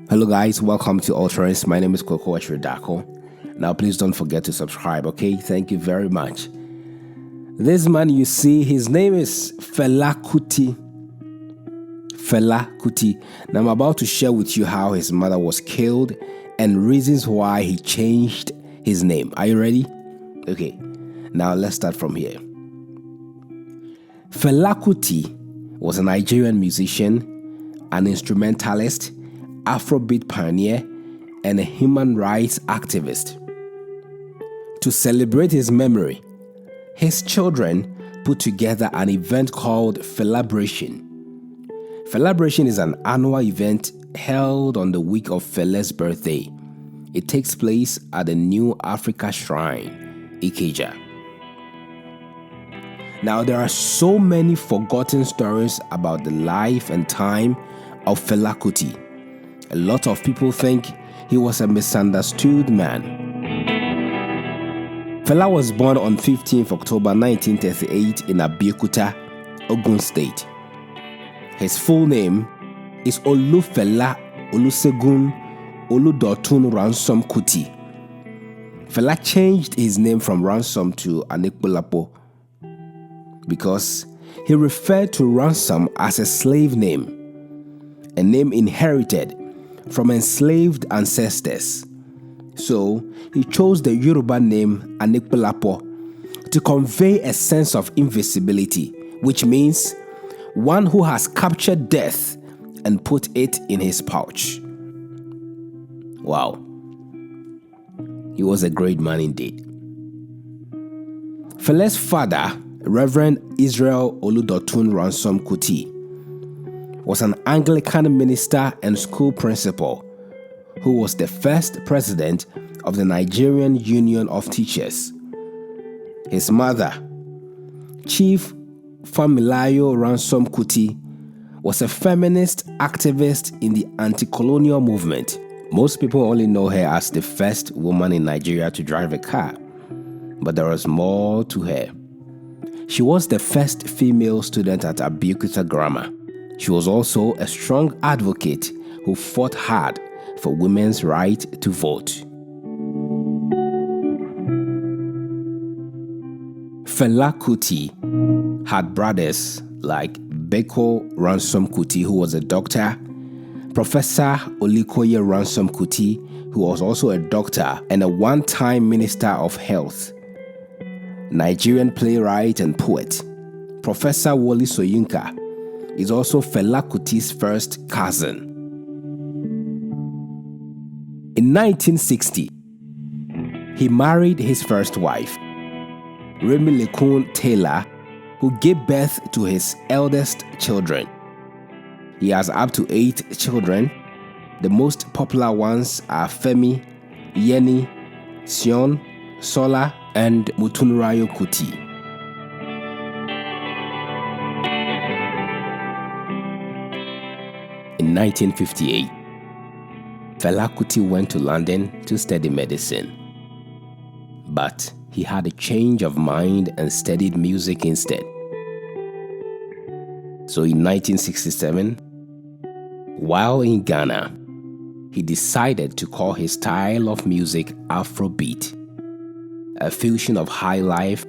Hello guys, welcome to Utterance. My name is Koko Eshredako. Now please don't forget to subscribe, okay? Thank you very much. This man you see, his name is Fela Kuti. Fela Kuti. Now I'm about to share with you how his mother was killed and reasons why he changed his name. Are you ready? Okay, now let's start from here. Fela Kuti was a Nigerian musician, an instrumentalist, Afrobeat pioneer, and a human rights activist. To celebrate his memory, his children put together an event called Felabration. Felabration is an annual event held on the week of Fela's birthday. It takes place at the New Africa Shrine, Ikeja. Now, there are so many forgotten stories about the life and time of Fela Kuti. A lot of people think he was a misunderstood man. Fela was born on 15th October 1938 in Abeokuta, Ogun State. His full name is Olufela Olusegun Oludotun Ransom Kuti. Fela changed his name from Ransom to Aníkúlápó because he referred to Ransom as a slave name, a name inherited from enslaved ancestors. So he chose the Yoruba name Aníkúlápó to convey a sense of invisibility, which means one who has captured death and put it in his pouch. Wow. He was a great man indeed. Fela's father, Reverend Israel Oludotun Ransom Kuti, was an Anglican minister and school principal who was the first president of the Nigerian Union of Teachers. His mother, Chief Familayo Ransom Kuti, was a feminist activist in the anti-colonial movement. Most people only know her as the first woman in Nigeria to drive a car, but there was more to her. She was the first female student at Abeokuta Grammar. She was also a strong advocate who fought hard for women's right to vote. Fela Kuti had brothers like Beko Ransom Kuti, who was a doctor, Professor Olikoye Ransom Kuti, who was also a doctor and a one-time minister of health, Nigerian playwright and poet, Professor Wole Soyinka, is also Fela Kuti's first cousin. In 1960, he married his first wife, Remi Lekun Taylor, who gave birth to his eldest children. He has up to 8 children. The most popular ones are Femi, Yeni, Sion, Sola, and Mutunrayo Kuti. In 1958, Fela Kuti went to London to study medicine. But he had a change of mind and studied music instead. So in 1967, while in Ghana, he decided to call his style of music Afrobeat, a fusion of high life,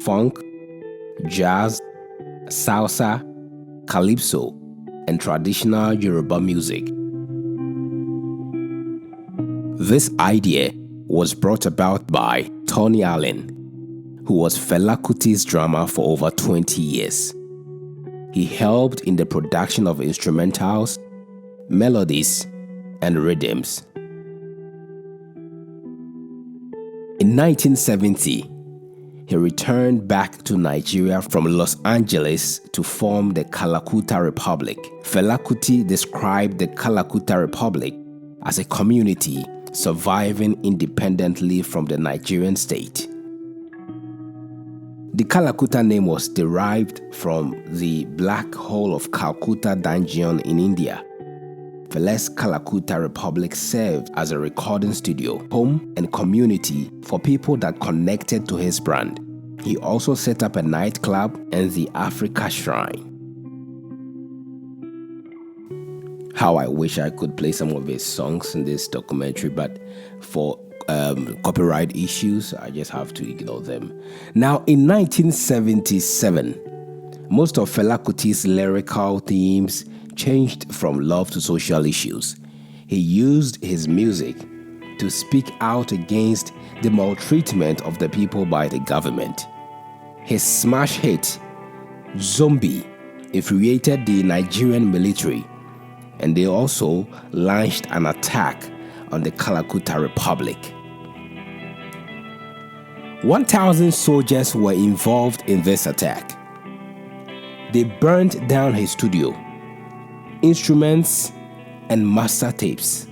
funk, jazz, salsa, calypso, and traditional Yoruba music. This idea was brought about by Tony Allen, who was Fela Kuti's drummer for over 20 years. He helped in the production of instrumentals, melodies, and rhythms. In 1970, he returned back to Nigeria from Los Angeles to form the Kalakuta Republic. Fela Kuti described the Kalakuta Republic as a community surviving independently from the Nigerian state. The Kalakuta name was derived from the Black Hole of Calcutta dungeon in India. Fela's Kalakuta Republic served as a recording studio, home, and community for people that connected to his brand. He also set up a nightclub and the Africa Shrine. How I wish I could play some of his songs in this documentary, but for copyright issues, I just have to ignore them. Now, in 1977, most of Fela Kuti's lyrical themes changed from love to social issues. He used his music to speak out against the maltreatment of the people by the government. His smash hit, Zombie, infuriated the Nigerian military, and they also launched an attack on the Kalakuta Republic. 1,000 soldiers were involved in this attack. They burned down his studio, instruments, and master tapes.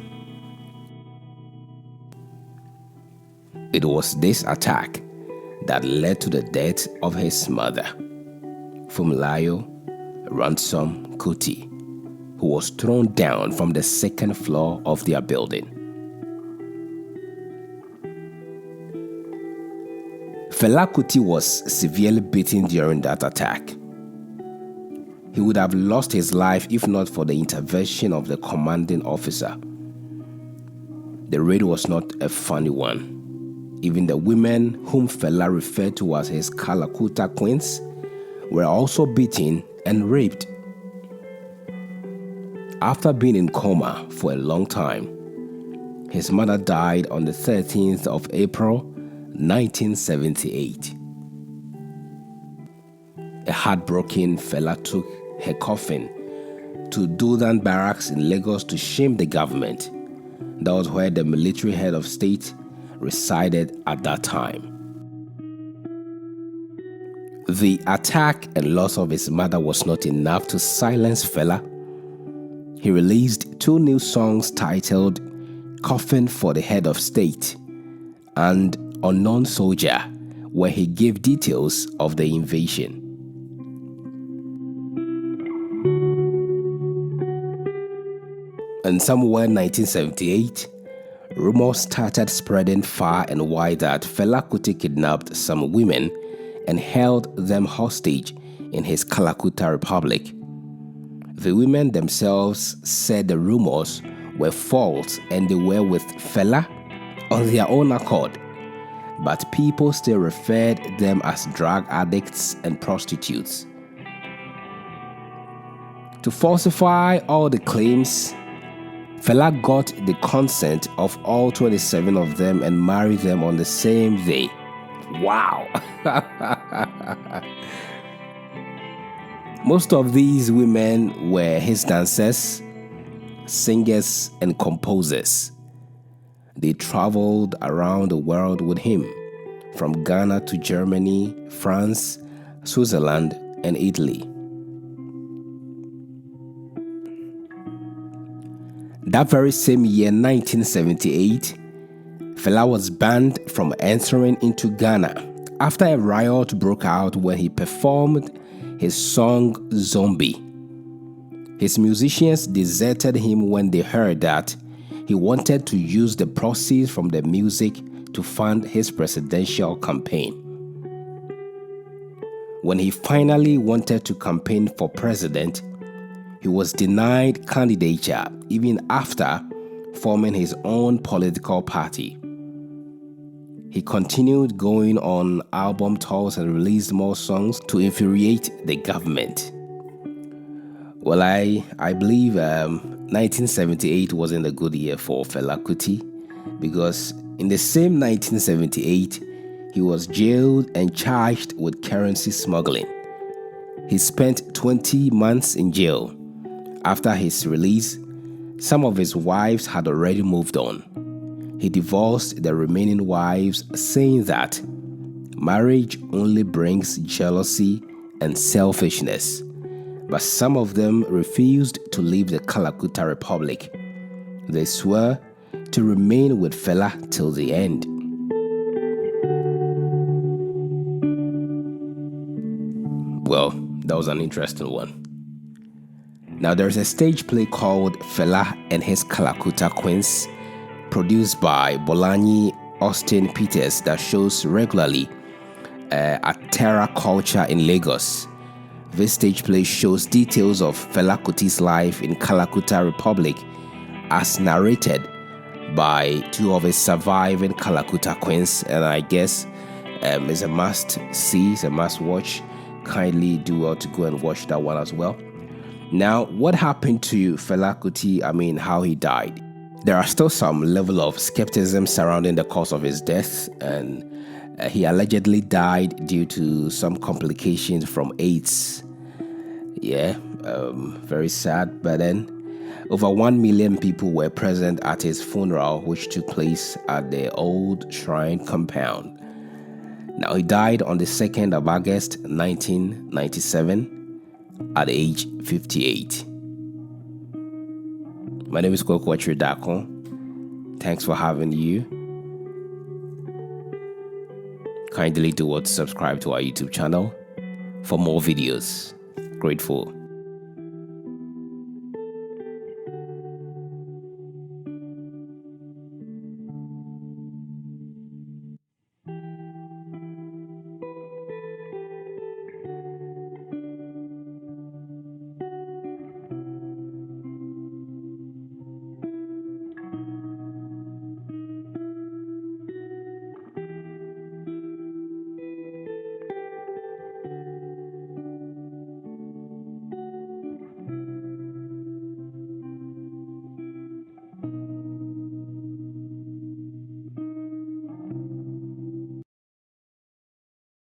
It was this attack that led to the death of his mother, Funmilayo Ransom Kuti, who was thrown down from the second floor of their building. Fela Kuti was severely beaten during that attack. He would have lost his life if not for the intervention of the commanding officer. The raid was not a funny one. Even the women whom Fela referred to as his Kalakuta queens were also beaten and raped. After being in coma for a long time, his mother died on the 13th of April, 1978. A heartbroken Fela took her coffin to Dudan Barracks in Lagos to shame the government. That was where the military head of state resided at that time. The attack and loss of his mother was not enough to silence Fela. He released 2 new songs titled Coffin for the Head of State and Unknown Soldier, where he gave details of the invasion. And somewhere in 1978, rumors started spreading far and wide that Fela Kuti kidnapped some women and held them hostage in his Kalakuta Republic. The women themselves said the rumors were false and they were with Fela on their own accord, but people still referred them as drug addicts and prostitutes. To falsify all the claims, Fela got the consent of all 27 of them and married them on the same day. Wow! Most of these women were his dancers, singers, and composers. They traveled around the world with him, from Ghana to Germany, France, Switzerland, and Italy. That very same year, 1978, Fela was banned from entering into Ghana after a riot broke out when he performed his song Zombie. His musicians deserted him when they heard that he wanted to use the proceeds from the music to fund his presidential campaign. When he finally wanted to campaign for president, he was denied candidature even after forming his own political party. He continued going on album tours and released more songs to infuriate the government. Well, I believe 1978 wasn't a good year for Fela Kuti, because in the same 1978, he was jailed and charged with currency smuggling. He spent 20 months in jail. After his release, some of his wives had already moved on. He divorced the remaining wives, saying that marriage only brings jealousy and selfishness. But some of them refused to leave the Kalakuta Republic. They swore to remain with Fela till the end. Well, that was an interesting one. Now, there's a stage play called Fela and His Kalakuta Queens, produced by Bolanyi Austin Peters, that shows regularly at Terra Culture in Lagos. This stage play shows details of Fela Kuti's life in Kalakuta Republic as narrated by two of his surviving Kalakuta queens, and I guess it's a must see, it's a must watch. Kindly do well to go and watch that one as well. Now, what happened to Fela Kuti? How he died. There are still some level of skepticism surrounding the cause of his death, and he allegedly died due to some complications from AIDS. Very sad, but then over 1 million people were present at his funeral, which took place at the old shrine compound. Now, he died on the 2nd of August 1997 at age 58. My name is Kwekwachi Dakon. Thanks for having you. Kindly do what to subscribe to our YouTube channel for more videos. Grateful.